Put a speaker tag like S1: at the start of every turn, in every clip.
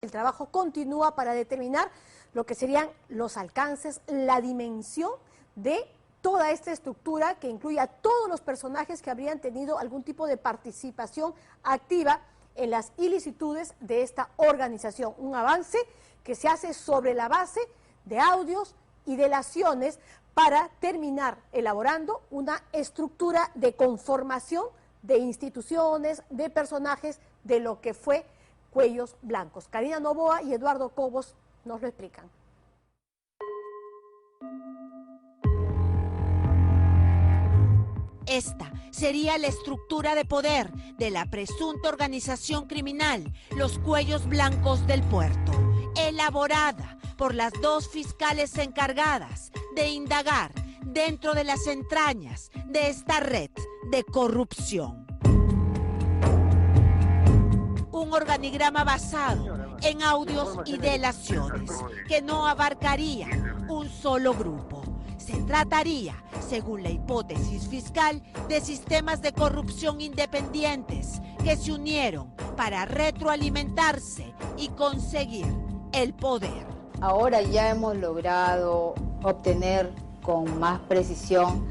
S1: El trabajo continúa para determinar lo que serían los alcances, la dimensión de toda esta estructura que incluye a todos los personajes que habrían tenido algún tipo de participación activa en las ilicitudes de esta organización. Un avance que se hace sobre la base de audios y delaciones para terminar elaborando una estructura de conformación de instituciones, de personajes, de lo que fue Cuellos Blancos. Karina Novoa y Eduardo Cobos nos lo explican.
S2: Esta sería la estructura de poder de la presunta organización criminal Los Cuellos Blancos del Puerto, elaborada por las dos fiscales encargadas de indagar dentro de las entrañas de esta red de corrupción. Un organigrama basado en audios y delaciones que no abarcaría un solo grupo. Se trataría, según la hipótesis fiscal, de sistemas de corrupción independientes que se unieron para retroalimentarse y conseguir el poder.
S3: Ahora ya hemos logrado obtener con más precisión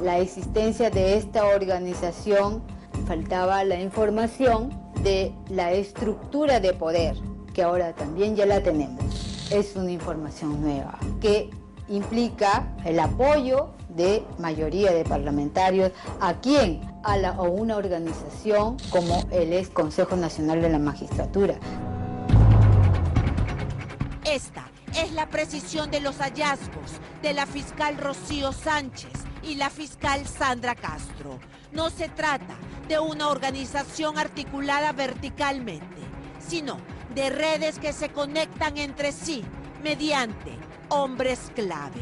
S3: la existencia de esta organización. Faltaba la información de la estructura de poder, que ahora también ya la tenemos. Es una información nueva que implica el apoyo de mayoría de parlamentarios. ¿A quién? A una organización como el ex Consejo Nacional de la Magistratura.
S2: Esta es la precisión de los hallazgos de la fiscal Rocío Sánchez y la fiscal Sandra Castro. No se trata de una organización articulada verticalmente, sino de redes que se conectan entre sí mediante hombres clave.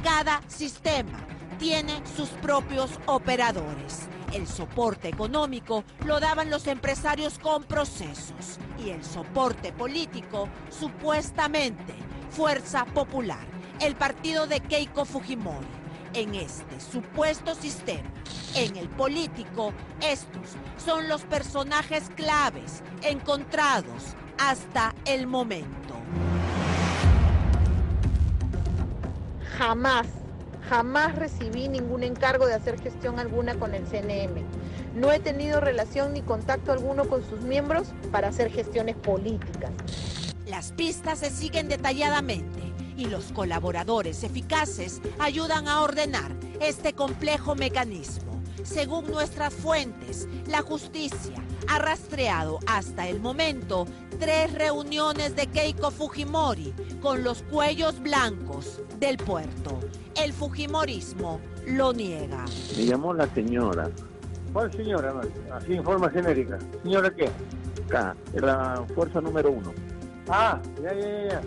S2: Cada sistema tiene sus propios operadores. El soporte económico lo daban los empresarios con procesos y el soporte político, supuestamente, Fuerza Popular, el partido de Keiko Fujimori. En este supuesto sistema, en el político, estos son los personajes claves encontrados hasta el momento.
S4: Jamás recibí ningún encargo de hacer gestión alguna con el CNM. No he tenido relación ni contacto alguno con sus miembros para hacer gestiones políticas.
S2: Las pistas se siguen detalladamente y los colaboradores eficaces ayudan a ordenar este complejo mecanismo. Según nuestras fuentes, la justicia ha rastreado hasta el momento 3 reuniones de Keiko Fujimori con los Cuellos Blancos del Puerto. El fujimorismo lo niega.
S5: Me llamó la señora.
S6: ¿Cuál señora? Así en forma genérica. ¿Señora qué?
S5: Acá, de la fuerza número 1.
S6: Ah, ya.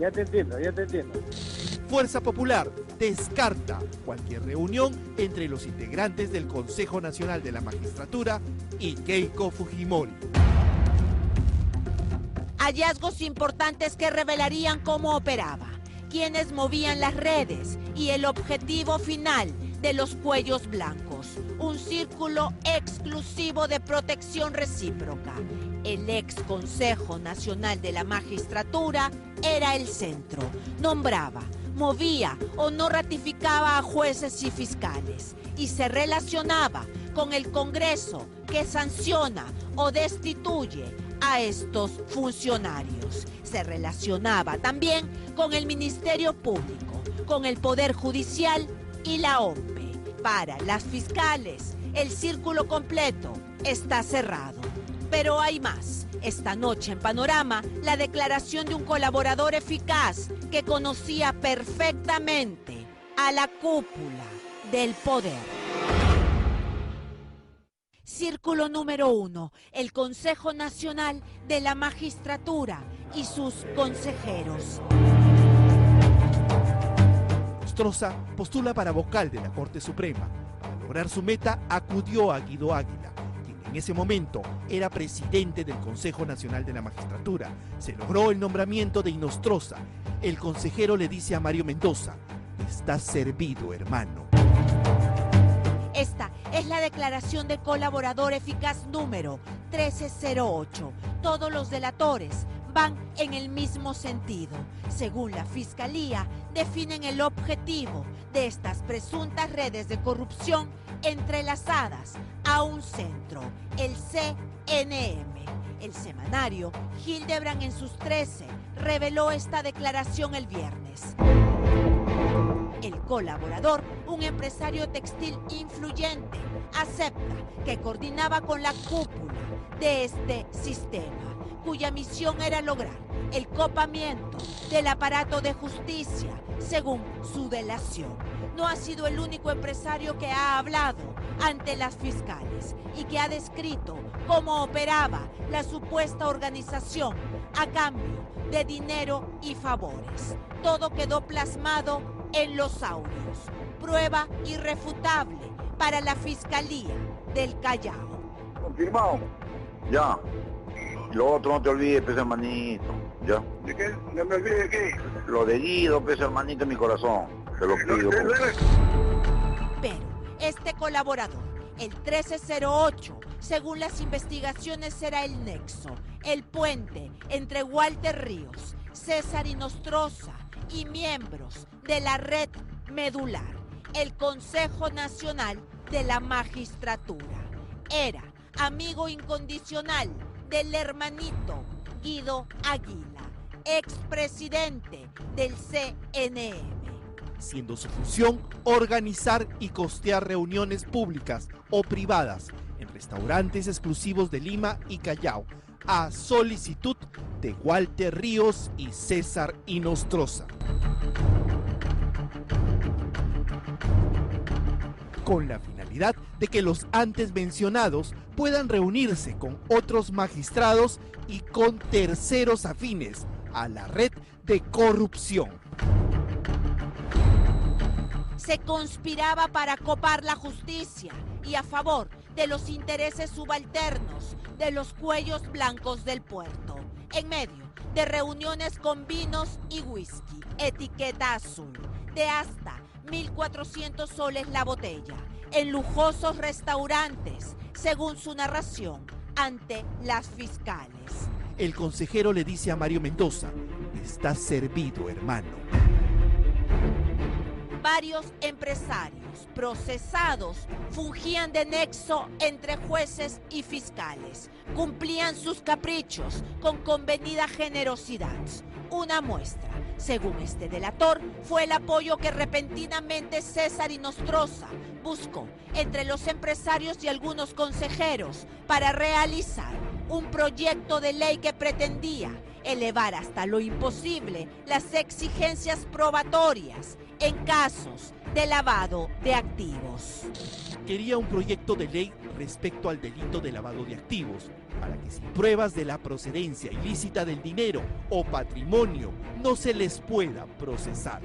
S6: Ya te entiendo.
S7: Fuerza Popular descarta cualquier reunión entre los integrantes del Consejo Nacional de la Magistratura y Keiko Fujimori.
S2: Hallazgos importantes que revelarían cómo operaba, quiénes movían las redes y el objetivo final de los Cuellos Blancos. Un círculo exclusivo de protección recíproca. El ex Consejo Nacional de la Magistratura era el centro. Nombraba, movía o no ratificaba a jueces y fiscales y se relacionaba con el Congreso que sanciona o destituye a estos funcionarios. Se relacionaba también con el Ministerio Público, con el Poder Judicial y la OMPE. Para las fiscales, el círculo completo está cerrado. Pero hay más. Esta noche en Panorama, la declaración de un colaborador eficaz que conocía perfectamente a la cúpula del poder. Círculo número 1, el Consejo Nacional de la Magistratura y sus consejeros.
S7: Inostroza postula para vocal de la Corte Suprema. Para lograr su meta, acudió a Guido Águila, quien en ese momento era presidente del Consejo Nacional de la Magistratura. Se logró el nombramiento de Inostroza. El consejero le dice a Mario Mendoza: "Estás servido, hermano".
S2: Esta es la declaración de colaborador eficaz número 1308. Todos los delatores van en el mismo sentido. Según la Fiscalía, definen el objetivo de estas presuntas redes de corrupción entrelazadas a un centro, el CNM. El semanario Hildebrand en sus 13 reveló esta declaración el viernes. El colaborador, un empresario textil influyente, acepta que coordinaba con la cúpula de este sistema, cuya misión era lograr el copamiento del aparato de justicia, según su delación. No ha sido el único empresario que ha hablado ante las fiscales y que ha descrito cómo operaba la supuesta organización a cambio de dinero y favores. Todo quedó plasmado en los audios, prueba irrefutable para la Fiscalía del Callao.
S5: Confirmado. Ya. Lo otro no te olvides, pues, hermanito. ¿Ya?
S6: ¿De qué? ¿No me olvides de qué?
S5: Lo de Guido, pues, hermanito, en mi corazón. Te lo pido.
S2: Pero este colaborador, el 1308, según las investigaciones, será el nexo, el puente entre Walter Ríos, César Inostroza y miembros de la red medular, el Consejo Nacional de la Magistratura. Era amigo incondicional del hermanito Guido Águila, expresidente del CNM.
S7: Siendo su función organizar y costear reuniones públicas o privadas en restaurantes exclusivos de Lima y Callao, a solicitud de Walter Ríos y César Inostroza. Con la finalidad de que los antes mencionados puedan reunirse con otros magistrados y con terceros afines a la red de corrupción.
S2: Se conspiraba para copar la justicia y a favor de los intereses subalternos de los cuellos blancos del puerto, en medio de reuniones con vinos y whisky, etiqueta azul, de hasta 1.400 soles la botella, en lujosos restaurantes, según su narración ante las fiscales.
S7: El consejero le dice a Mario Mendoza: "Está servido, hermano".
S2: Varios empresarios procesados fungían de nexo entre jueces y fiscales. Cumplían sus caprichos con convenida generosidad. Una muestra, según este delator, fue el apoyo que repentinamente César Inostroza buscó entre los empresarios y algunos consejeros para realizar un proyecto de ley que pretendía elevar hasta lo imposible las exigencias probatorias en casos de lavado de activos.
S7: Quería un proyecto de ley respecto al delito de lavado de activos, para que sin pruebas de la procedencia ilícita del dinero o patrimonio no se les pueda procesar.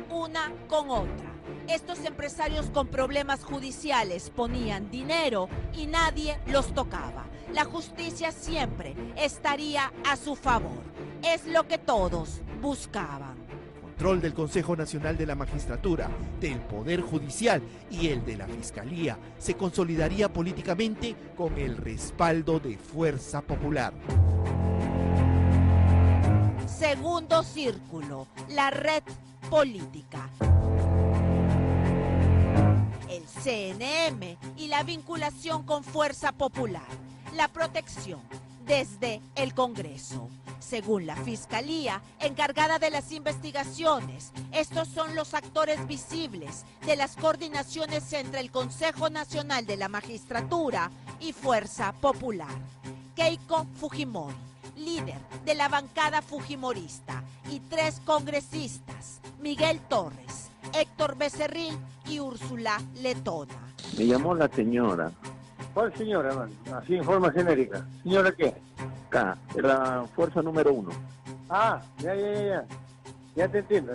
S2: Una con otra. Estos empresarios con problemas judiciales ponían dinero y nadie los tocaba. La justicia siempre estaría a su favor. Es lo que todos buscaban.
S7: Control del Consejo Nacional de la Magistratura, del Poder Judicial y el de la Fiscalía se consolidaría políticamente con el respaldo de Fuerza Popular.
S2: Segundo círculo, la red política. El CNM y la vinculación con Fuerza Popular. La protección desde el Congreso. Según la Fiscalía, encargada de las investigaciones, estos son los actores visibles de las coordinaciones entre el Consejo Nacional de la Magistratura y Fuerza Popular. Keiko Fujimori, líder de la bancada fujimorista, y 3 congresistas, Miguel Torres, Héctor Becerril y Úrsula Letona.
S5: Me llamó la señora.
S6: ¿Cuál señora, hermano? Así en forma genérica. ¿Señora qué?
S5: Acá, la fuerza número 1.
S6: Ah, ya. Ya te entiendo.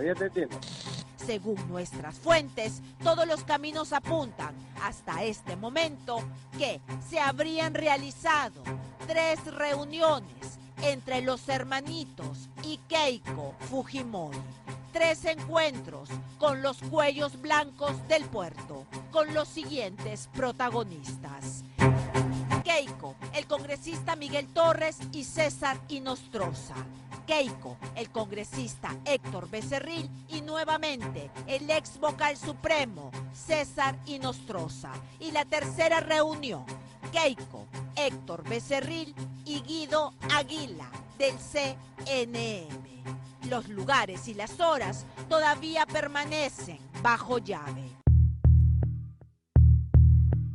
S2: Según nuestras fuentes, todos los caminos apuntan hasta este momento que se habrían realizado 3 reuniones entre los hermanitos y Keiko Fujimori. 3 encuentros con los cuellos blancos del puerto, con los siguientes protagonistas: Keiko, el congresista Miguel Torres y César Inostroza. Keiko, el congresista Héctor Becerril y nuevamente el ex vocal supremo César Inostroza. Y la tercera reunión, Keiko, Héctor Becerril y Guido Águila del CNM. Los lugares y las horas todavía permanecen bajo llave.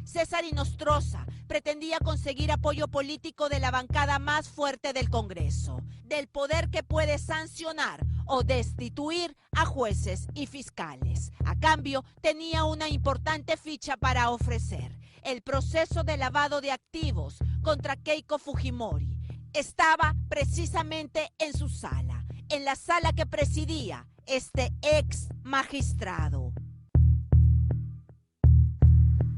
S2: César Inostroza pretendía conseguir apoyo político de la bancada más fuerte del Congreso, del poder que puede sancionar o destituir a jueces y fiscales. A cambio, tenía una importante ficha para ofrecer: el proceso de lavado de activos contra Keiko Fujimori. Estaba precisamente en su sala, en la sala que presidía este ex magistrado.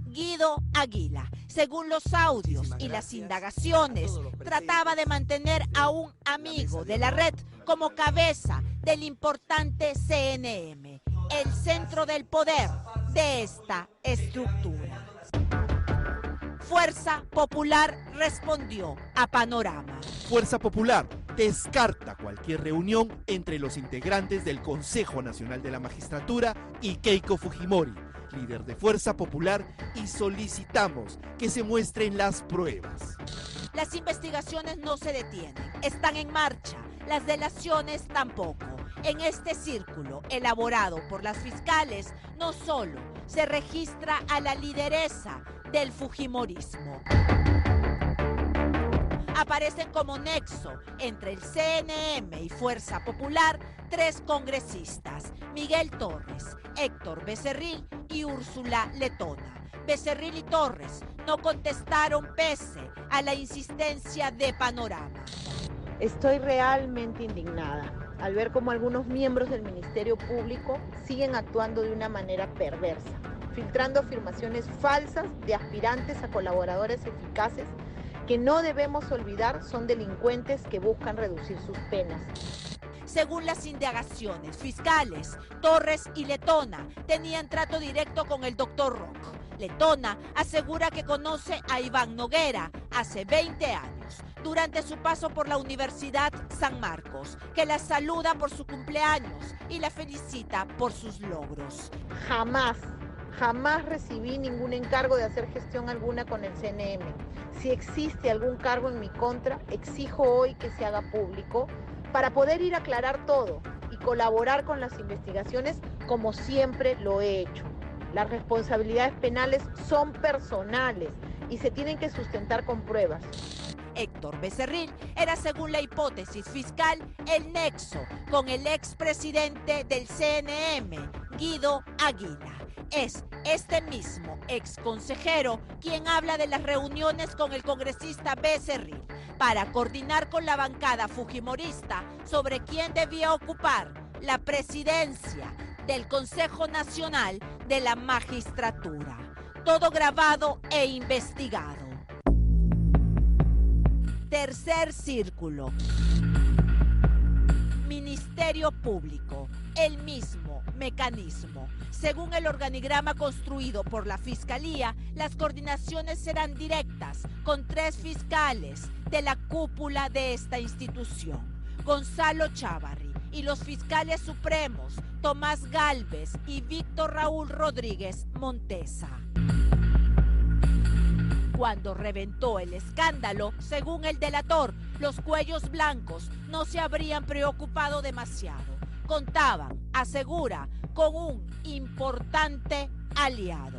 S2: Guido Águila, según los audios y las indagaciones, trataba de mantener a un amigo de la red como cabeza del importante CNM, el centro del poder de esta estructura. Fuerza Popular respondió a Panorama.
S7: Fuerza Popular descarta cualquier reunión entre los integrantes del Consejo Nacional de la Magistratura y Keiko Fujimori, líder de Fuerza Popular, y solicitamos que se muestren las pruebas.
S2: Las investigaciones no se detienen, están en marcha, las delaciones tampoco. En este círculo elaborado por las fiscales no solo se registra a la lideresa del fujimorismo. Aparecen como nexo entre el CNM y Fuerza Popular 3 congresistas: Miguel Torres, Héctor Becerril y Úrsula Letona. Becerril y Torres no contestaron pese a la insistencia de Panorama.
S4: Estoy realmente indignada al ver cómo algunos miembros del Ministerio Público siguen actuando de una manera perversa, filtrando afirmaciones falsas de aspirantes a colaboradores eficaces que no debemos olvidar son delincuentes que buscan reducir sus penas.
S2: Según las indagaciones fiscales, Torres y Letona tenían trato directo con el Dr. Rock. Letona asegura que conoce a Iván Noguera hace 20 años, durante su paso por la Universidad San Marcos, que la saluda por su cumpleaños y la felicita por sus logros.
S4: Jamás recibí ningún encargo de hacer gestión alguna con el CNM. Si existe algún cargo en mi contra, exijo hoy que se haga público para poder ir a aclarar todo y colaborar con las investigaciones como siempre lo he hecho. Las responsabilidades penales son personales y se tienen que sustentar con pruebas.
S2: Héctor Becerril era, según la hipótesis fiscal, el nexo con el expresidente del CNM, Guido Águila. Es este mismo exconsejero quien habla de las reuniones con el congresista Becerril para coordinar con la bancada fujimorista sobre quién debía ocupar la presidencia del Consejo Nacional de la Magistratura. Todo grabado e investigado. Tercer círculo. Ministerio Público. El mismo mecanismo. Según el organigrama construido por la Fiscalía, las coordinaciones serán directas con 3 fiscales de la cúpula de esta institución: Gonzalo Chávarri, y los fiscales supremos Tomás Gálvez y Víctor Raúl Rodríguez Montesa. Cuando reventó el escándalo, según el delator, los cuellos blancos no se habrían preocupado demasiado. Contaban, asegura, con un importante aliado.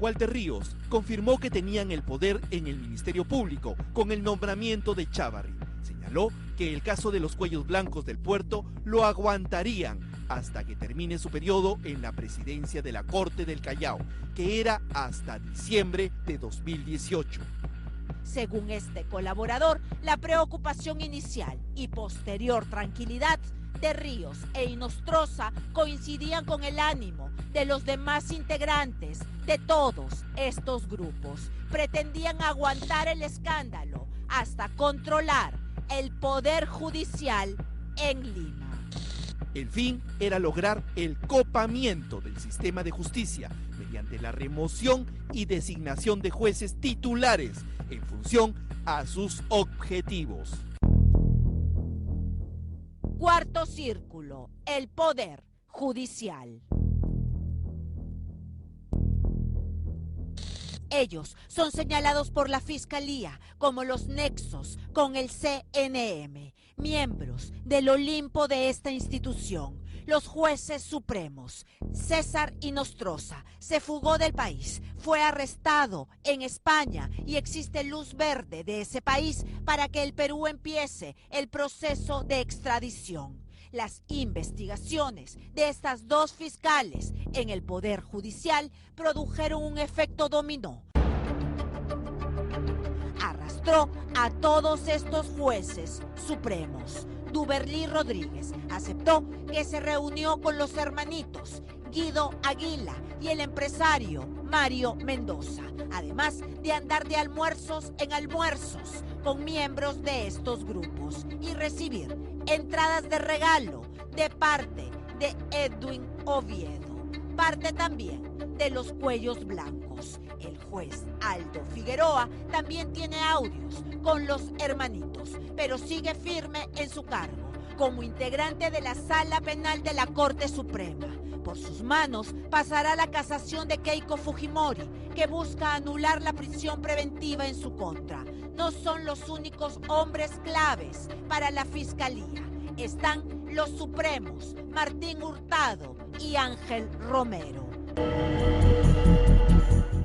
S7: Walter Ríos confirmó que tenían el poder en el Ministerio Público con el nombramiento de Chávarri. Señaló que el caso de los cuellos blancos del puerto lo aguantarían hasta que termine su periodo en la presidencia de la Corte del Callao, que era hasta diciembre de 2018.
S2: Según este colaborador, la preocupación inicial y posterior tranquilidad de Ríos e Inostroza coincidían con el ánimo de los demás integrantes de todos estos grupos. Pretendían aguantar el escándalo hasta controlar el poder judicial en Lima.
S7: El fin era lograr el copamiento del sistema de justicia mediante la remoción y designación de jueces titulares en función a sus objetivos.
S2: Cuarto círculo, el poder judicial. Ellos son señalados por la Fiscalía como los nexos con el CNM, miembros del Olimpo de esta institución. Los jueces supremos. César Inostroza se fugó del país, fue arrestado en España y existe luz verde de ese país para que el Perú empiece el proceso de extradición. Las investigaciones de estas dos fiscales en el Poder Judicial produjeron un efecto dominó. Arrastró a todos estos jueces supremos. Duberlí Rodríguez aceptó que se reunió con los hermanitos Guido Aguila y el empresario Mario Mendoza, además de andar de almuerzos en almuerzos con miembros de estos grupos y recibir entradas de regalo de parte de Edwin Oviedo, parte también de los cuellos blancos. El juez Aldo Figueroa también tiene audios con los hermanitos, pero sigue firme en su cargo como integrante de la Sala Penal de la Corte Suprema. Por sus manos pasará la casación de Keiko Fujimori, que busca anular la prisión preventiva en su contra. No son los únicos hombres claves para la Fiscalía. Están los supremos Martín Hurtado y Ángel Romero.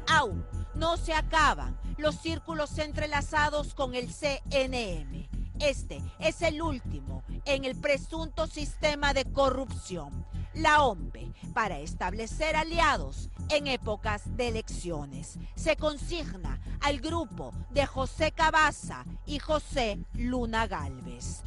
S2: Aún no se acaban los círculos entrelazados con el CNM. Este es el último en el presunto sistema de corrupción, la OMPE, para establecer aliados en épocas de elecciones. Se consigna al grupo de José Cabaza y José Luna Gálvez.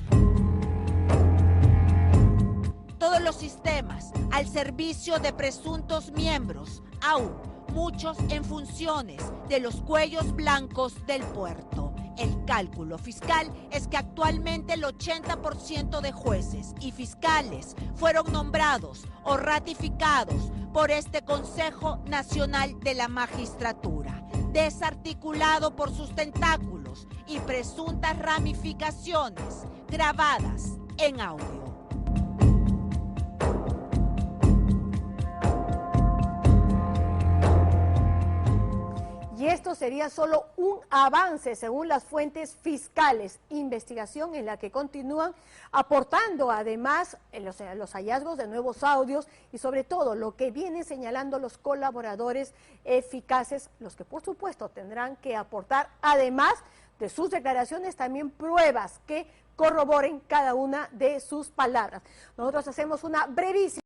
S2: Todos los sistemas al servicio de presuntos miembros, aún muchos en funciones de los cuellos blancos del puerto. El cálculo fiscal es que actualmente el 80% de jueces y fiscales fueron nombrados o ratificados por este Consejo Nacional de la Magistratura, desarticulado por sus tentáculos y presuntas ramificaciones grabadas en audio.
S1: Y esto sería solo un avance según las fuentes fiscales, investigación en la que continúan aportando además los hallazgos de nuevos audios y sobre todo lo que vienen señalando los colaboradores eficaces, los que por supuesto tendrán que aportar además de sus declaraciones también pruebas que corroboren cada una de sus palabras. Nosotros hacemos una brevísima